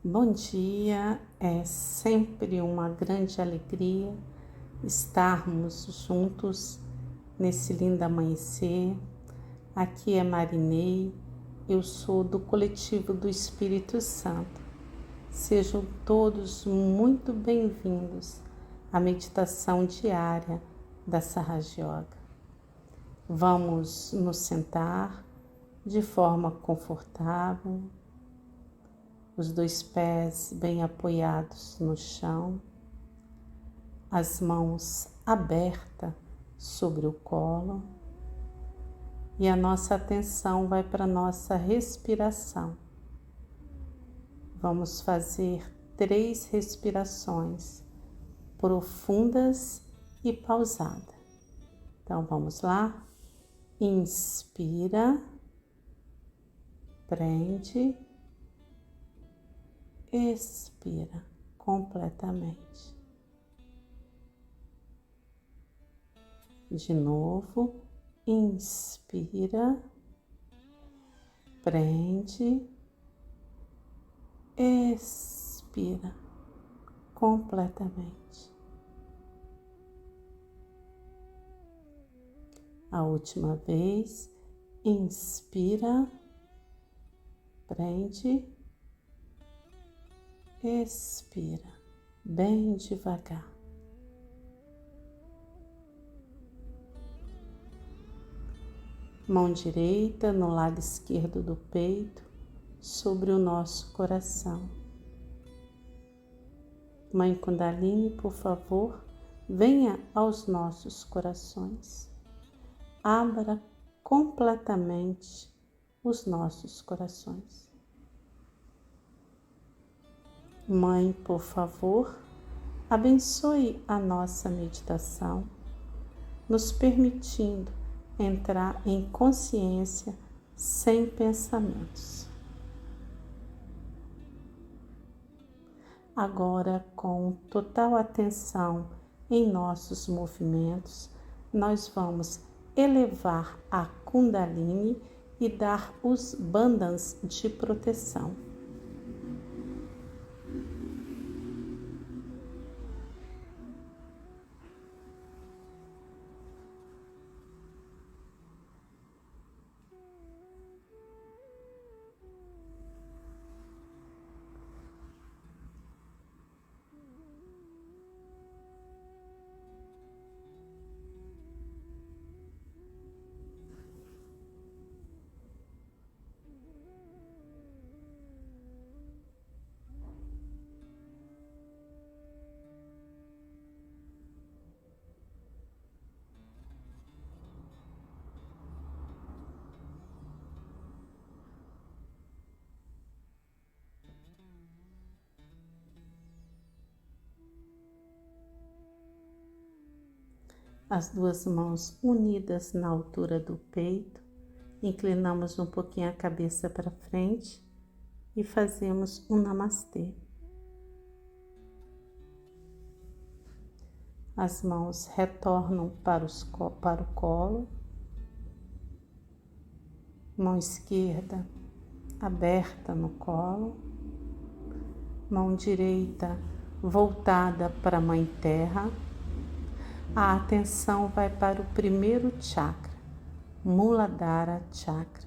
Bom dia, é sempre uma grande alegria estarmos juntos nesse lindo amanhecer. Aqui é Marinei, eu sou do coletivo do Espírito Santo. Sejam todos muito bem-vindos à meditação diária da Sahaja. Vamos nos sentar de forma confortável, os dois pés bem apoiados no chão, as mãos abertas sobre o colo e a nossa atenção vai para a nossa respiração. Vamos fazer 3 respirações profundas e pausadas. Então vamos lá? Inspira, prende, expira completamente. De novo, inspira, prende, expira completamente. A última vez, inspira, prende, expira, bem devagar. Mão direita no lado esquerdo do peito, sobre o nosso coração. Mãe Kundalini, por favor, venha aos nossos corações. Abra completamente os nossos corações. Mãe, por favor, abençoe a nossa meditação, nos permitindo entrar em consciência sem pensamentos. Agora, com total atenção em nossos movimentos, nós vamos elevar a Kundalini e dar os bandhas de proteção. As duas mãos unidas na altura do peito, inclinamos um pouquinho a cabeça para frente e fazemos um namastê. As mãos retornam para o colo, mão esquerda aberta no colo, mão direita voltada para a Mãe Terra. A atenção vai para o primeiro chakra, Muladhara Chakra.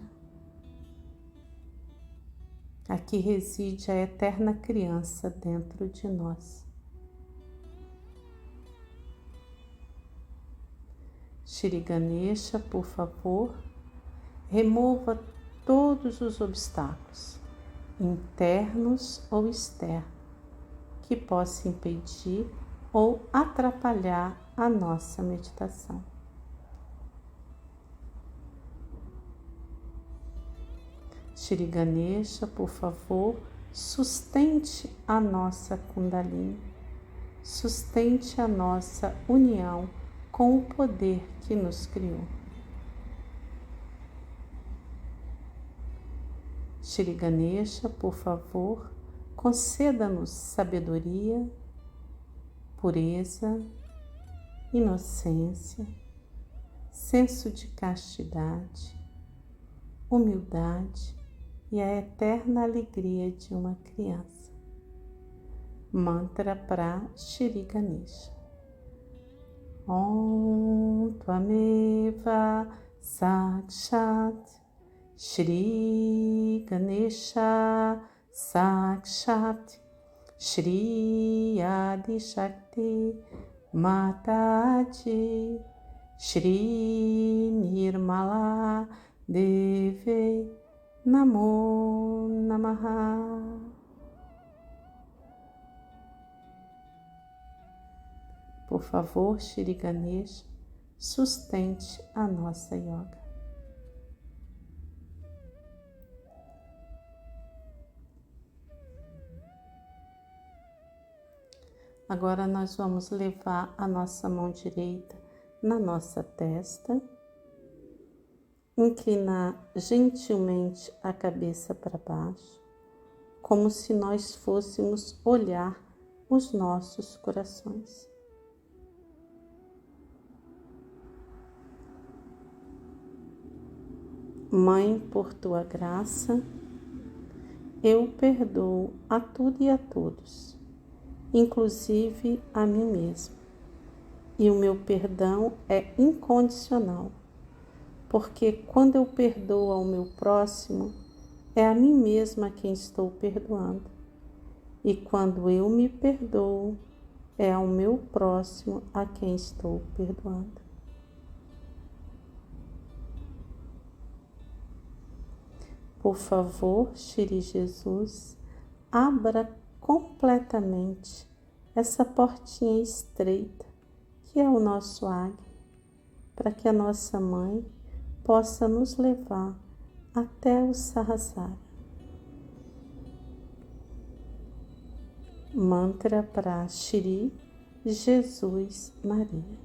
Aqui reside a eterna criança dentro de nós. Shri Ganesha, por favor, remova todos os obstáculos, internos ou externos, que possam impedir ou atrapalhar a nossa meditação. Shri Ganesha, por favor, sustente a nossa Kundalini, sustente a nossa união com o poder que nos criou. Shri Ganesha, por favor, conceda-nos sabedoria, pureza, inocência, senso de castidade, humildade e a eterna alegria de uma criança. Mantra para Shri Ganesha. Om Tvameva Sakshat Shri Ganesha Sakshat Shri Adi Shakti Mataji Shri Nirmala Deve Namo Namaha. Por favor, Shri Ganesha, sustente a nossa yoga. Agora nós vamos levar a nossa mão direita na nossa testa, inclinar gentilmente a cabeça para baixo, como se nós fôssemos olhar os nossos corações. Mãe, por tua graça, eu perdoo a tudo e a todos, inclusive a mim mesma. E o meu perdão é incondicional, porque quando eu perdoo ao meu próximo, é a mim mesma quem estou perdoando. E quando eu me perdoo, é ao meu próximo a quem estou perdoando. Por favor, Shri Jesus, abra completamente essa portinha estreita que é o nosso águia, para que a nossa mãe possa nos levar até o Sahaja. Mantra para Shri Jesus Maria.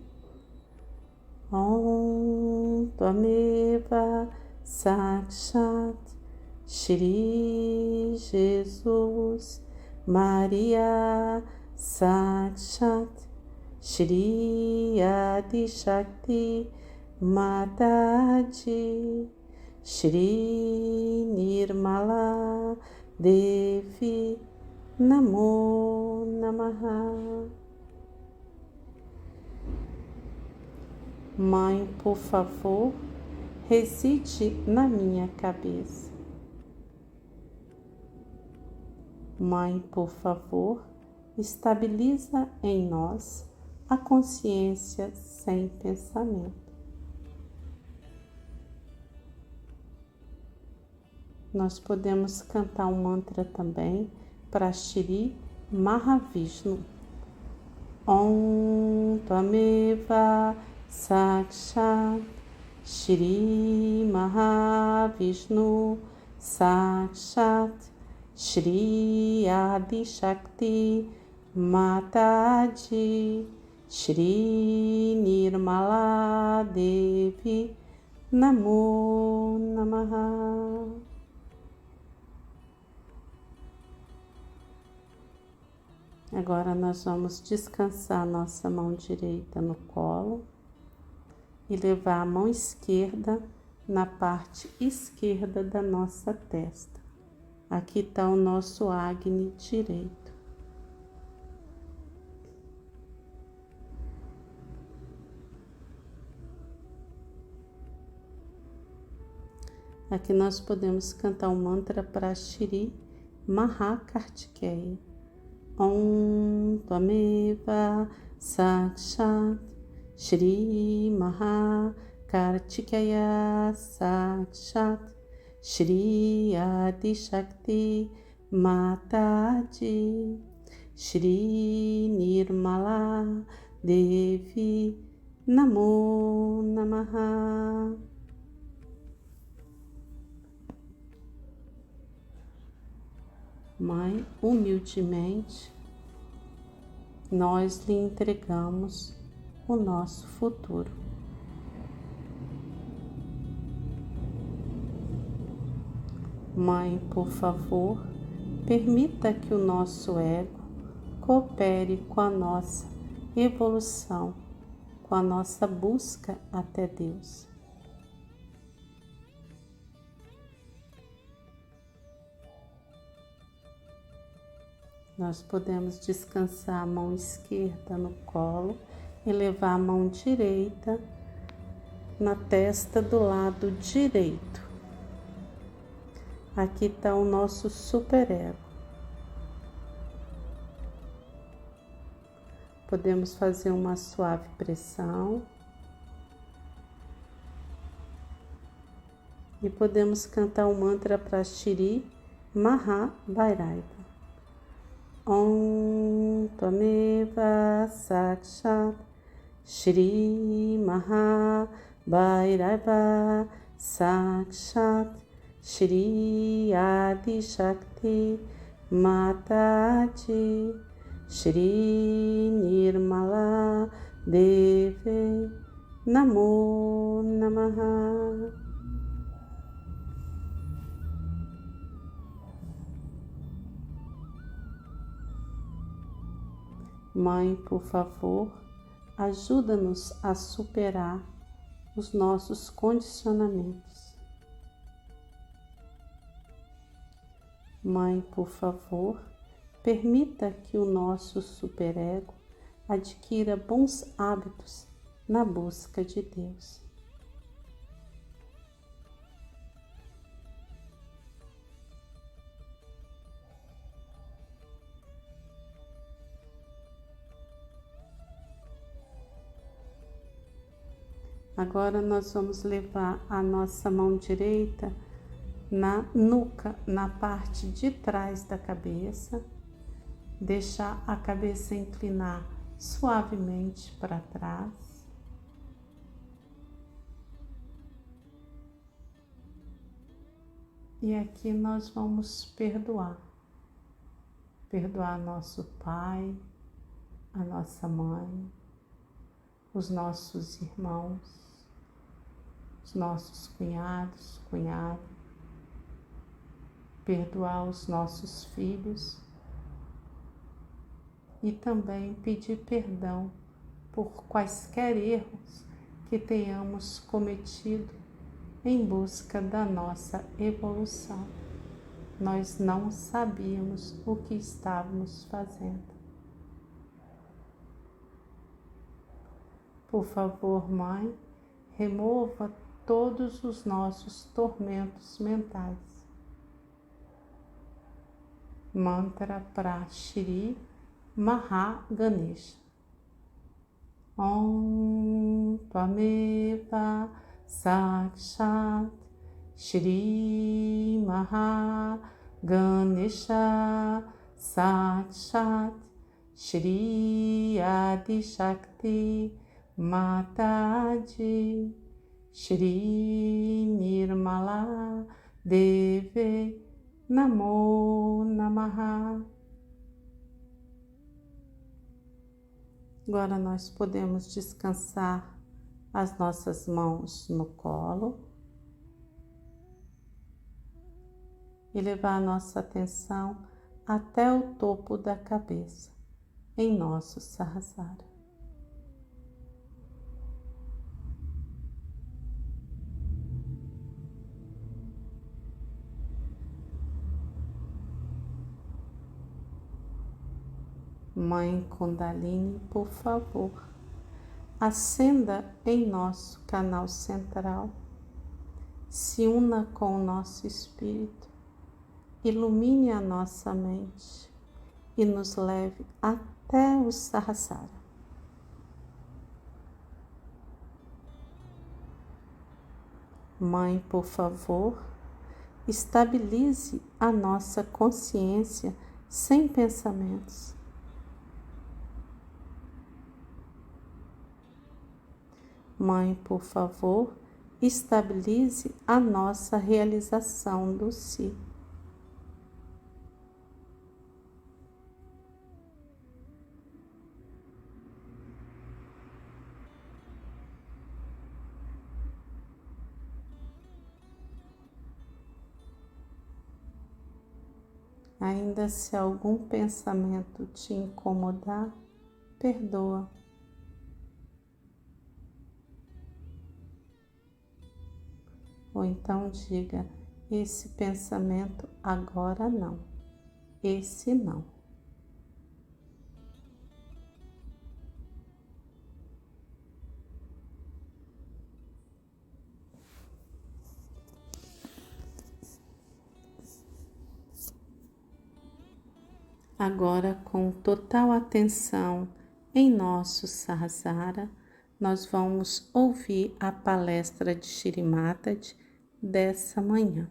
Om Tvameva Sakshat Shri Jesus Maria Sakshat Shri Adi Shakti Mataji Shri Nirmala Devi Namo Namaha. Mãe, por favor, reside na minha cabeça. Mãe, por favor, estabiliza em nós a consciência sem pensamento. Nós podemos cantar um mantra também para Shri Mahavishnu. Om Tvameva Sakshat Shri Mahavishnu Sakshat Shri Adi Shakti Mataji Shri Nirmala Devi Namo Namaha. Agora nós vamos descansar nossa mão direita no colo e levar a mão esquerda na parte esquerda da nossa testa. Aqui está o nosso Agni direito. Aqui nós podemos cantar um mantra para Shri Mahakartikeya. Om Tvameva Sakshat Shri Mahakartikeya Sakshat Shri Adi Shakti Mataji Shri Nirmala Devi Namo Namaha. Mãe, humildemente, nós lhe entregamos o nosso futuro. Mãe, por favor, permita que o nosso ego coopere com a nossa evolução, com a nossa busca até Deus. Nós podemos descansar a mão esquerda no colo e levar a mão direita na testa do lado direito. Aqui está o nosso superego. Podemos fazer uma suave pressão. E podemos cantar o mantra para Shri Maha Bhairava. Om Tvameva Sakshat Shri Maha Bhairava Sakshat Shri Adi Shakti Mataji Shri Nirmala Deve Namo Namaha. Mãe, por favor, ajuda-nos a superar os nossos condicionamentos. Mãe, por favor, permita que o nosso superego adquira bons hábitos na busca de Deus. Agora nós vamos levar a nossa mão direita na nuca, na parte de trás da cabeça, deixar a cabeça inclinar suavemente para trás. E aqui nós vamos perdoar nosso pai, a nossa mãe, os nossos irmãos, os nossos cunhados, cunhadas, perdoar os nossos filhos e também pedir perdão por quaisquer erros que tenhamos cometido em busca da nossa evolução. Nós não sabíamos o que estávamos fazendo. Por favor, Mãe, remova todos os nossos tormentos mentais. Mantra para Shri Maha Ganesha. Om Tvameva Sakshat Shri Maha Ganesha Sakshat Shri Adi Shakti Mataji Shri Nirmala Deve Namo Namaha. Agora nós podemos descansar as nossas mãos no colo e levar a nossa atenção até o topo da cabeça, em nosso Sahaja. Mãe Kundalini, por favor, acenda em nosso canal central, se una com o nosso espírito, ilumine a nossa mente e nos leve até o Sahaja. Mãe, por favor, estabilize a nossa consciência sem pensamentos. Mãe, por favor, estabilize a nossa realização do si. Ainda se algum pensamento te incomodar, perdoa. Ou então diga, esse pensamento agora não, esse não. Agora, com total atenção em nosso Sahaja, nós vamos ouvir a palestra de Shri Mataji dessa manhã.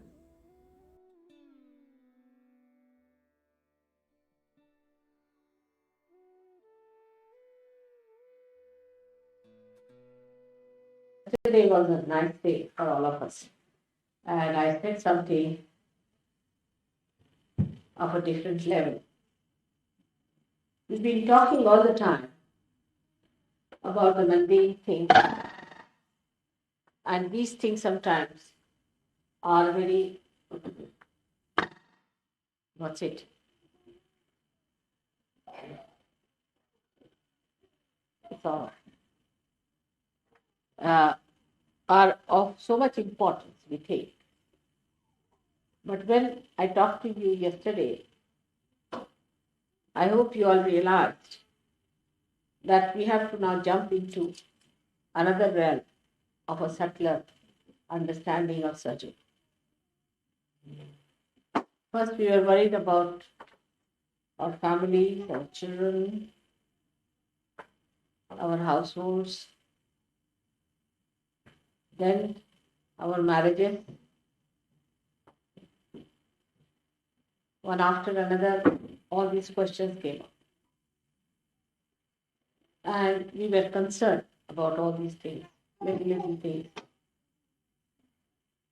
Today was a nice day for all of us, and I said something of a different level. We've been talking all the time about the mundane things, and these things sometimes are very, what's it? It's all right. Are of so much importance, we think. But when I talked to you yesterday, I hope you all realized that we have to now jump into another realm of a subtler understanding of surgery. First, we were worried about our families, our children, our households, then our marriages. One after another, all these questions came up. And we were concerned about all these things, little things.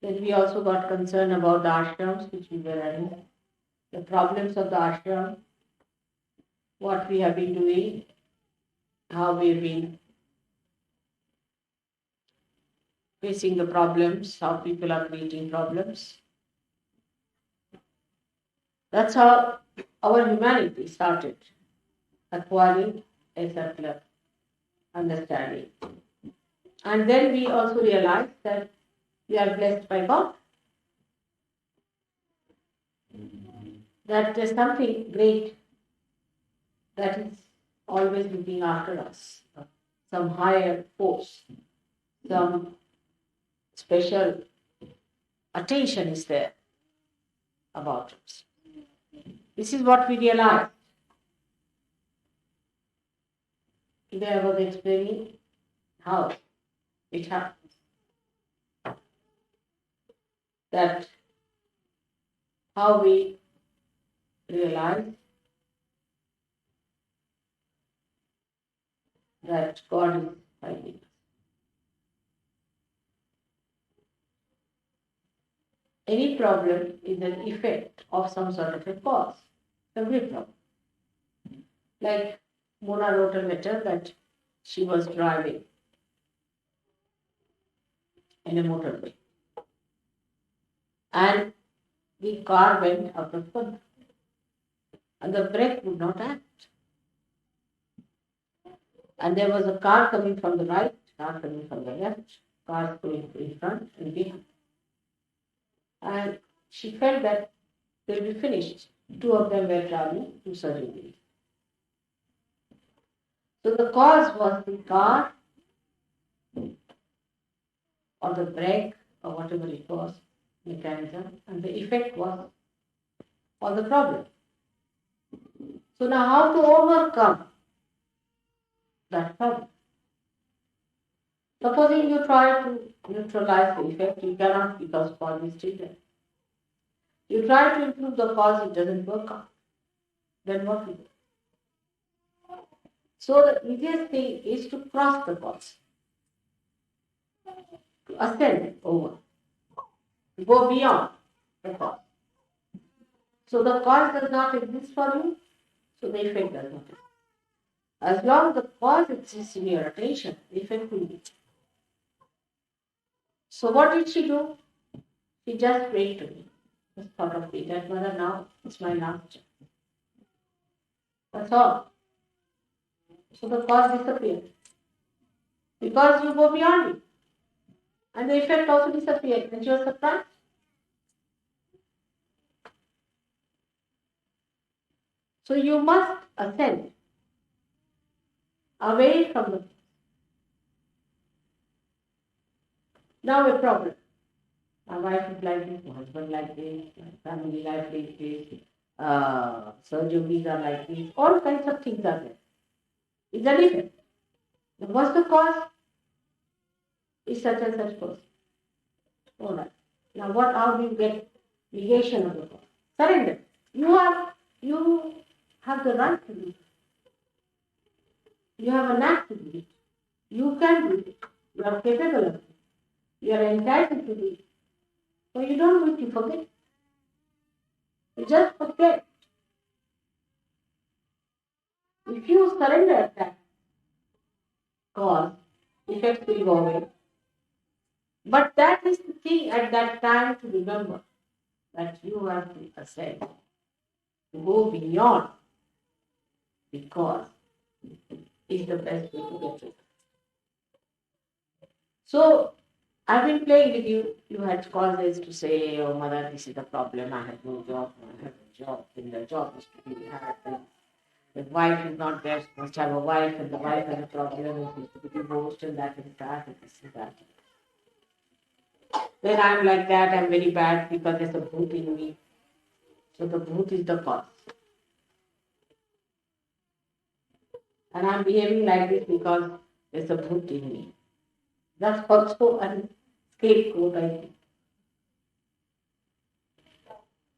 Then we also got concerned about the ashrams which we were running, the problems of the ashram, what we have been doing, how we've been facing the problems, how people are creating problems. That's how our humanity started acquiring a subtler understanding. And then we also realized that we are blessed by God. That there's something great that is always looking after us. Some higher force, some special attention is there about us. This is what we realized. Today I was explaining how it happens. That how we realize that God is guiding us. Any problem is an effect of some sort of a cause. Every problem. Like Mona wrote a letter that she was driving in a motorway. And the car went out of control. And the brake would not act. And there was a car coming from the right, car coming from the left, cars going in front and behind. And she felt that they'll be finished. Two of them were traveling to surgery. So the cause was the car or the brake or whatever it was, mechanism, and the effect was all the problem. So now how to overcome that problem? Supposing you try to neutralize the effect, you cannot because cause is still there. You try to improve the cause, it doesn't work out. Then what will you do? So the easiest thing is to cross the cause, to ascend over, to go beyond the cause. So the cause does not exist for you, so the effect does not exist. As long as the cause exists in your attention, the effect will be. So what did she do? She just prayed to me. Just thought of me that mother, now it's my last chance. That's all. So the cause disappeared. Because you go beyond it. And the effect also disappeared. And you are surprised. So you must ascend away from the. Now a problem. My wife is like this, my husband like this, my family life like this, surgeries are like this, all kinds of things are there. It's a different. What's the cause? Is such and such person. All right. Now how do you get negation of the cause? Surrender. You have the right to do it. You have a knack to do it. You can do it. You are capable of it. You are entitled to do it. So you don't need to forget. You just forget. If you surrender that cause, effects will go away. But that is the thing at that time to remember, that you have to ascend, to go beyond, because is the best way to get rid. So I've been playing with you. You had causes to say, oh mother, this is the problem. I have no job. I have no job. Then the job is to be had. The wife is not there. She must have a wife, and the wife has a problem. And she is to be divorced, and that and that, and this and that. Then I'm like that. I'm very bad because there's a bhoot in me. So the bhoot is the cause. And I'm behaving like this because there's a bhoot in me. That's also a scapegoat, I think.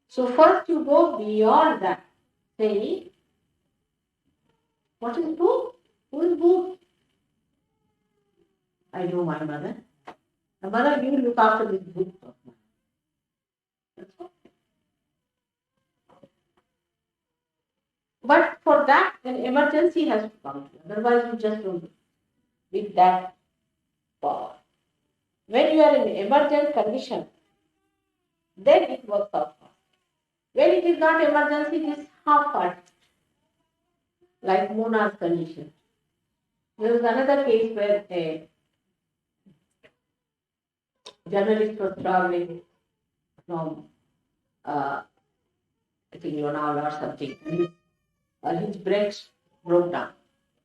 So first you go beyond that, saying, what is bhoot? Who is bhoot? I know my mother. My mother, you look after this bhoot of mine. That's all. But for that, an emergency has to come. Otherwise, you just don't do it with that power. When you are in emergent condition, then it works out. When it is not emergency, it is half-hearted. Like Mona's condition. There was another case where a journalist was traveling from, I think, Lonavala or something. And his brakes broke down.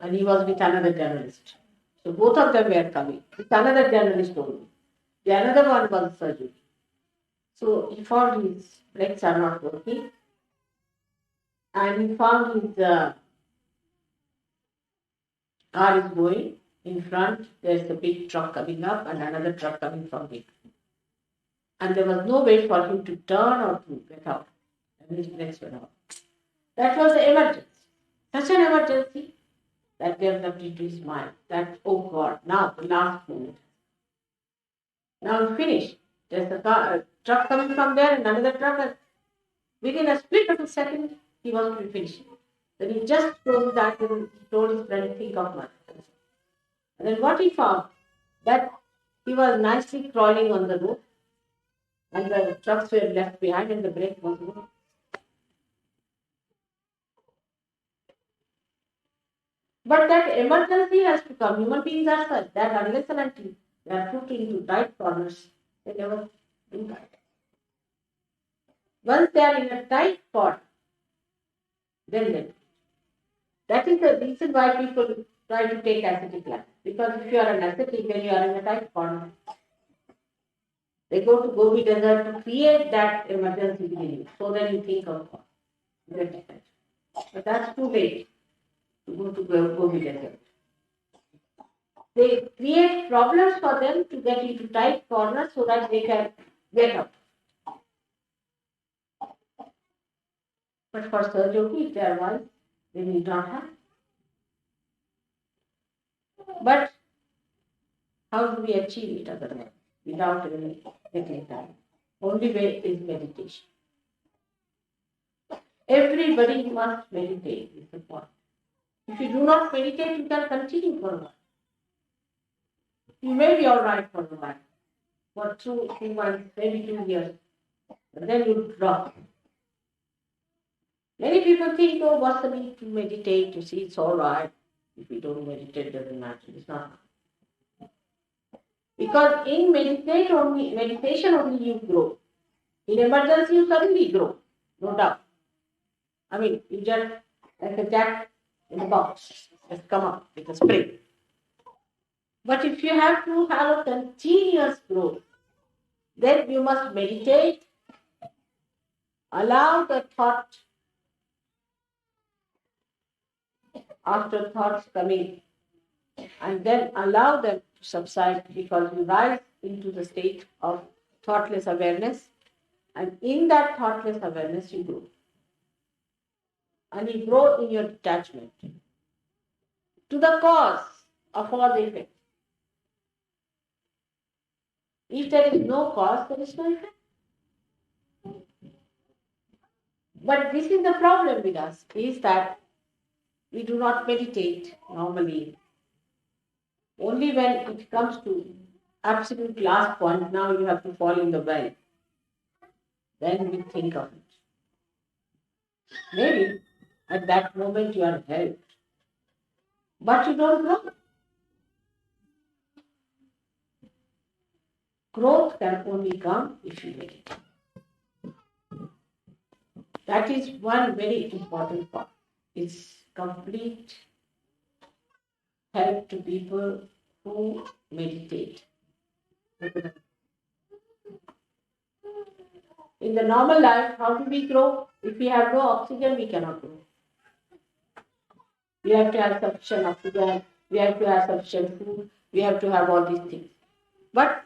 And he was with another journalist. So both of them were coming. With another journalist only. The another one was surgery. So he found his brakes are not working. And he found his car is going in front. There's a big truck coming up and another truck coming from it. And there was no way for him to turn or to get out. And his brakes were out. That was the emergency. Such an emergency that developed into his mind. That, oh God, now the last moment. Now I'm finished. There's a truck coming from there and another truck. And within a split of a second, he was to be finished. Then he just closed that and he told his friend, think of my. And then what he found, that he was nicely crawling on the road and the trucks were left behind and the brake was moving. But that emergency has to come. Human beings are such that unless and until they are put into tight corners, they never do that. Once they are in a tight corner, then they do. That is the reason why people try to take ascetic life. Because if you are an ascetic, when you are in a tight corner, they go to Gobi Desert to create that emergency within you. So then you think of God. But that's too late to go to Gobi Desert. They create problems for them to get into tight corners so that they can get out. But for Sahaja, if they are wise, they need not have. But how do we achieve it otherwise? Without any taking time. Only way is meditation. Everybody must meditate, is the point. If you do not meditate, you can continue for a while. You may be all right for a while, for 2 months, maybe 2 years, but then you drop. Many people think, oh, what's the need to meditate? You see, it's all right. If you don't meditate, it doesn't matter. It's not. Because in meditation only you grow. In emergency, you suddenly grow, no doubt. I mean, you just like a jack in a box, just come up with a spring. But if you have to have a continuous growth, then you must meditate, allow the thought after thoughts coming, and then allow them to subside, because you rise into the state of thoughtless awareness, and in that thoughtless awareness you grow. And you grow in your detachment to the cause of all the effects. If there is no cause, there is no effect. But this is the problem with us, is that we do not meditate normally. Only when it comes to absolute last point, now you have to fall in the well, then we think of it. Maybe at that moment you are helped, but you don't grow. Growth can only come if you meditate. That is one very important part. It's complete help to people who meditate. In the normal life, how do we grow? If we have no oxygen, we cannot grow. We have to have sufficient oxygen, we have to have sufficient food, we have to have all these things. But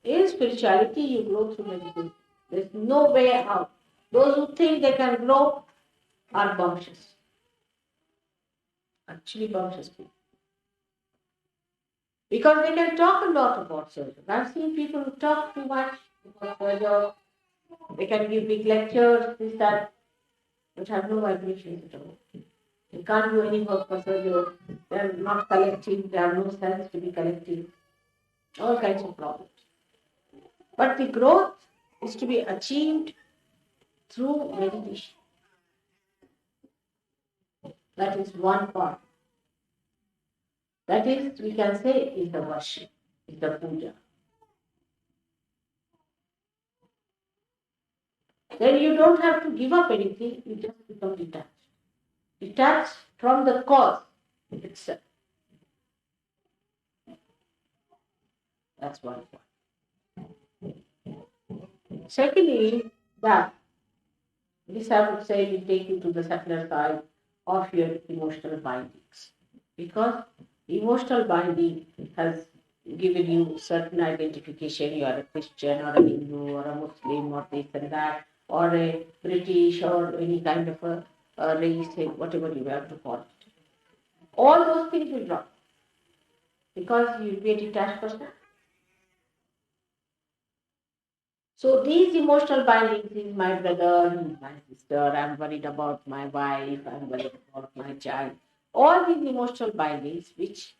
in spirituality, you grow through meditation. There's no way out. Those who think they can grow are bumptious. Actually, bumptious people. Because they can talk a lot about surgery. I've seen people who talk too much about surgery. They can give big lectures, this, that, but have no vibrations at all. They can't do any work for surgery. They are not collective. They have no sense to be collective. All kinds of problems. But the growth is to be achieved through meditation. That is one part. That is, we can say, is the worship, is the puja. Then you don't have to give up anything, you just become detached. Detached from the cause itself. That's one point. Secondly, that this I would say will take you to the secular side of your emotional bindings. Because emotional binding has given you certain identification. You are a Christian or a Hindu or a Muslim or this and that, or a British or any kind of a race, whatever you have to call it. All those things will drop because you will be a detached person. So these emotional bindings is my brother, he's my sister, I'm worried about my wife, I'm worried about my child. All these emotional bindings which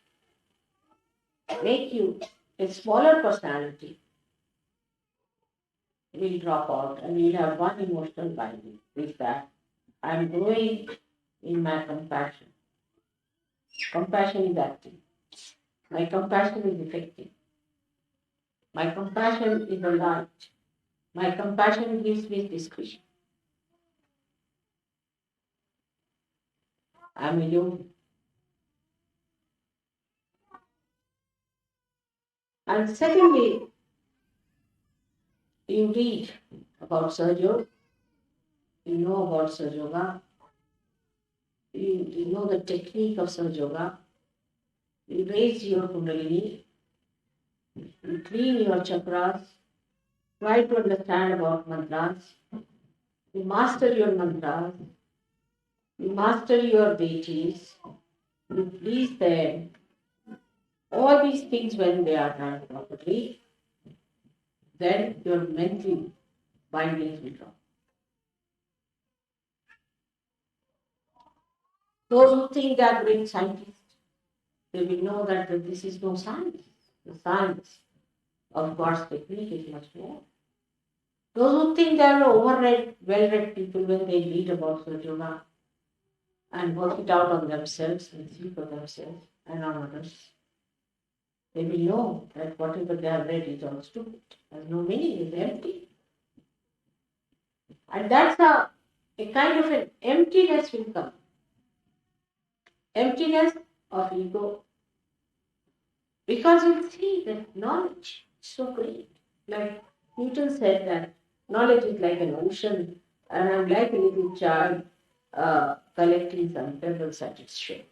make you a smaller personality will drop out, and you'll have one emotional binding, is that I'm growing in my compassion. Compassion is active. My compassion is effective. My compassion is a light. My compassion gives me discretion. I'm a yogi. And secondly, you read about Sahaja Yoga, you know about Sahaja Yoga, you know the technique of Sahaja Yoga, you raise your Kundalini, you clean your chakras, try to understand about mantras, you master your mantras, you master your deities, you please them. All these things, when they are done properly, then your mental bindings will drop. Those who think they are great scientists, they will know that this is no science. The science of God's technique is much more. Those who think they are overread, well-read people, when they read about Sahaja Yoga and work it out on themselves and see for themselves and on others, they will know that whatever they have read is all stupid, has no meaning, is empty. And that's a kind of an emptiness will come. Emptiness of ego. Because you see that knowledge is so great. Like Newton said that knowledge is like an ocean, and I'm like a little child collecting some pebbles at its shape.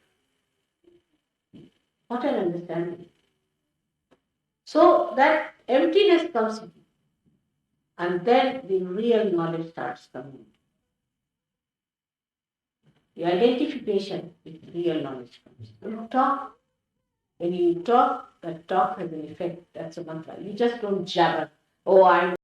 What an understanding. So that emptiness comes in, and then the real knowledge starts coming. The identification with real knowledge comes. When you talk, that talk has an effect. That's a mantra. You just don't jabber. Oh, I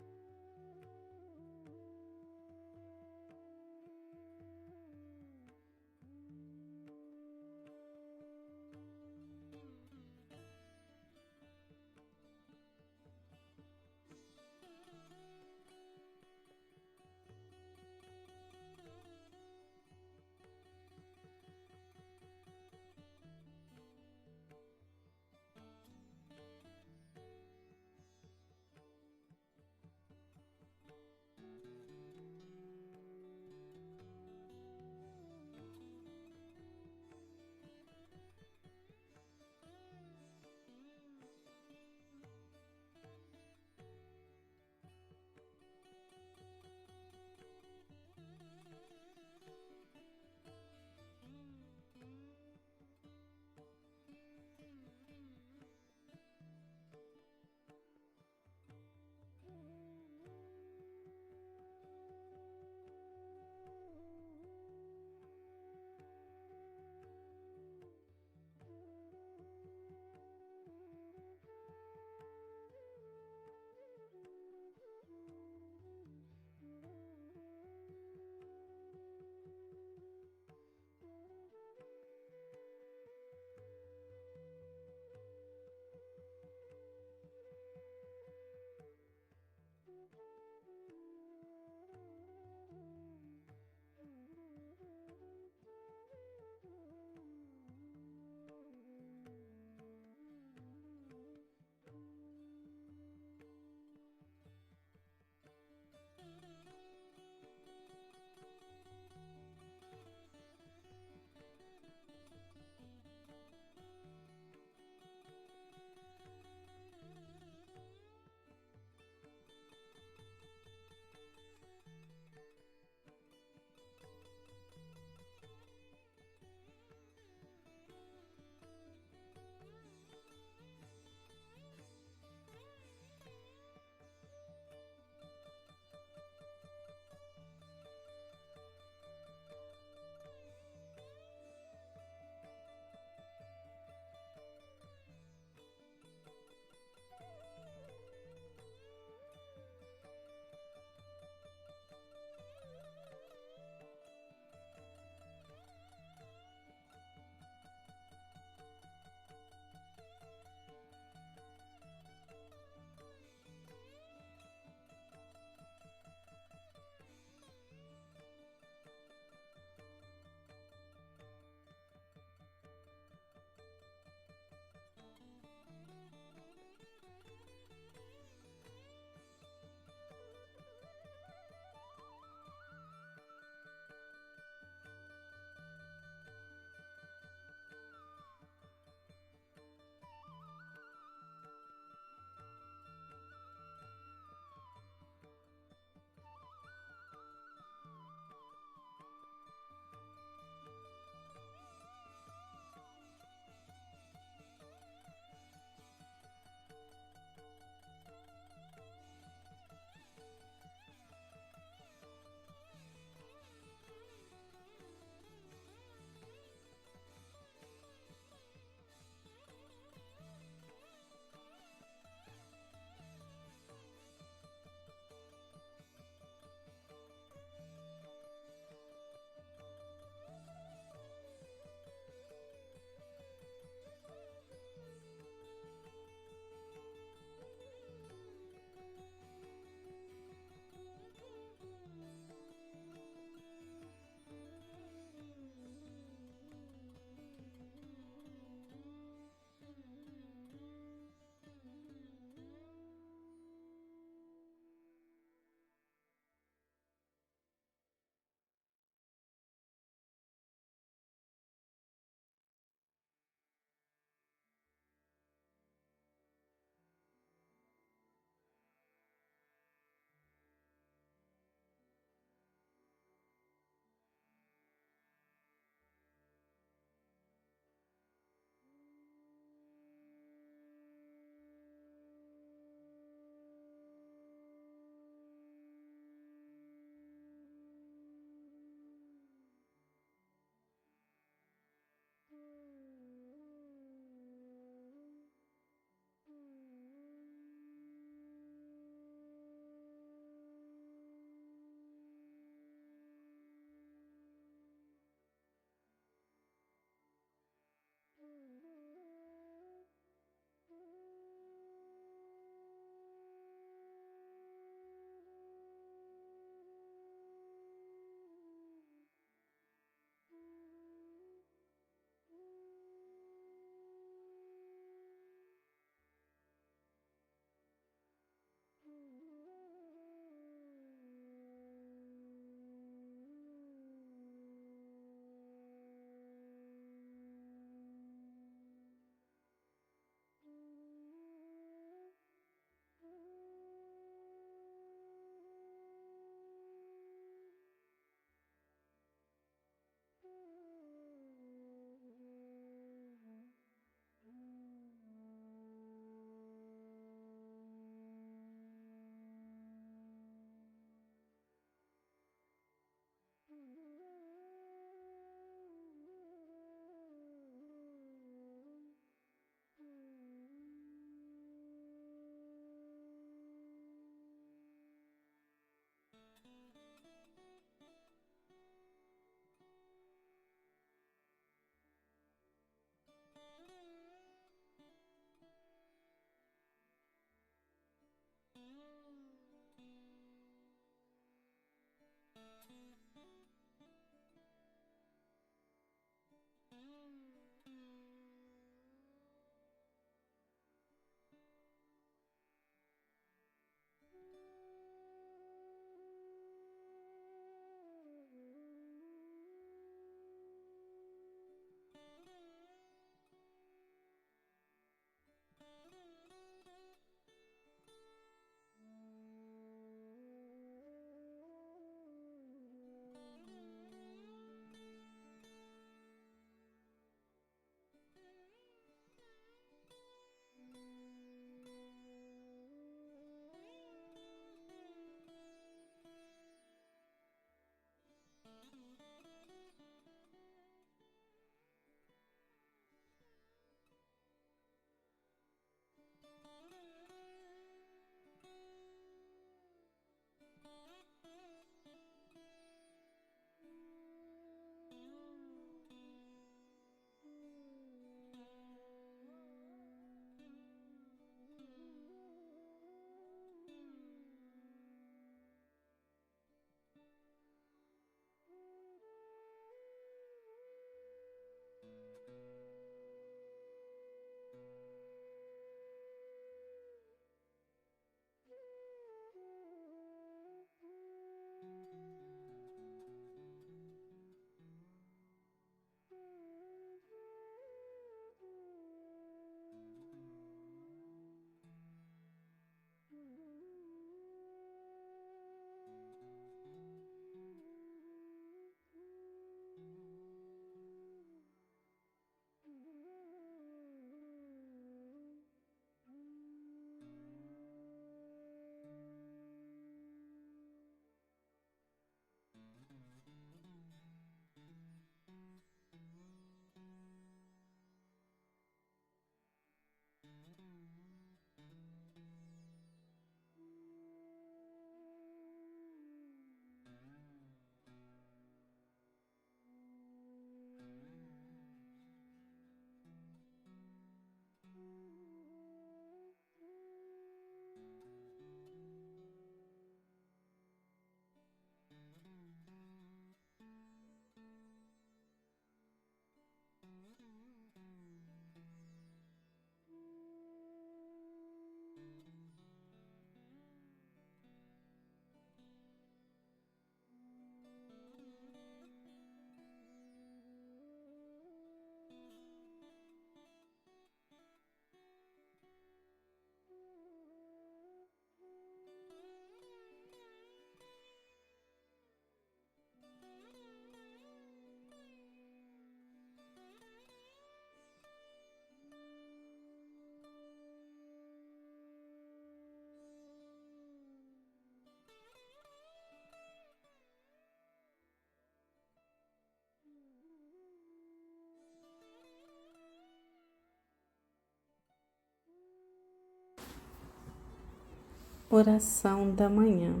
Oração da manhã.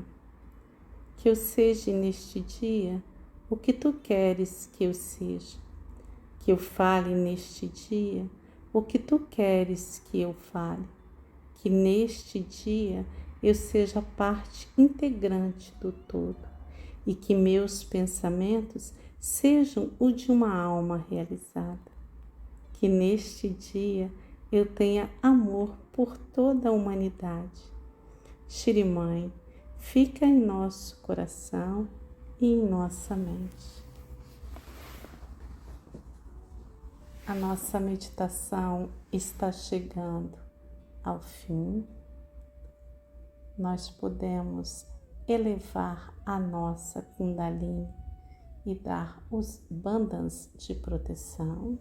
Que eu seja neste dia o que tu queres que eu seja. Que eu fale neste dia o que tu queres que eu fale. Que neste dia eu seja parte integrante do todo e que meus pensamentos sejam o de uma alma realizada. Que neste dia eu tenha amor por toda a humanidade. Shri Mãe, fica em nosso coração e em nossa mente. A nossa meditação está chegando ao fim. Nós podemos elevar a nossa Kundalini e dar os bandhas de proteção.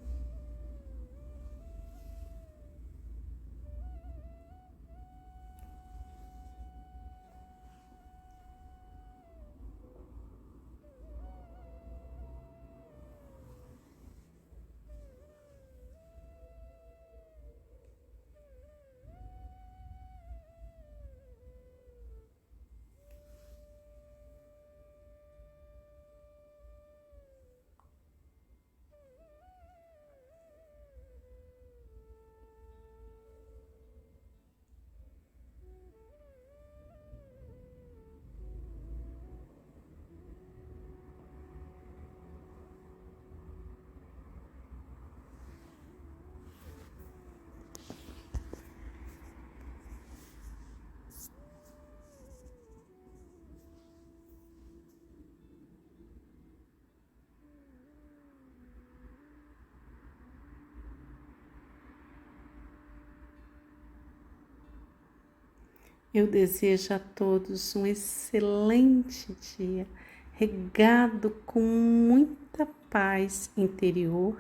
Eu desejo a todos um excelente dia, regado com muita paz interior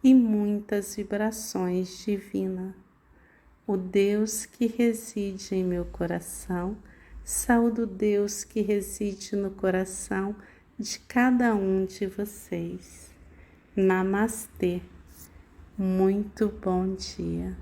e muitas vibrações divinas. O Deus que reside em meu coração, saúdo o Deus que reside no coração de cada um de vocês. Namastê. Muito bom dia.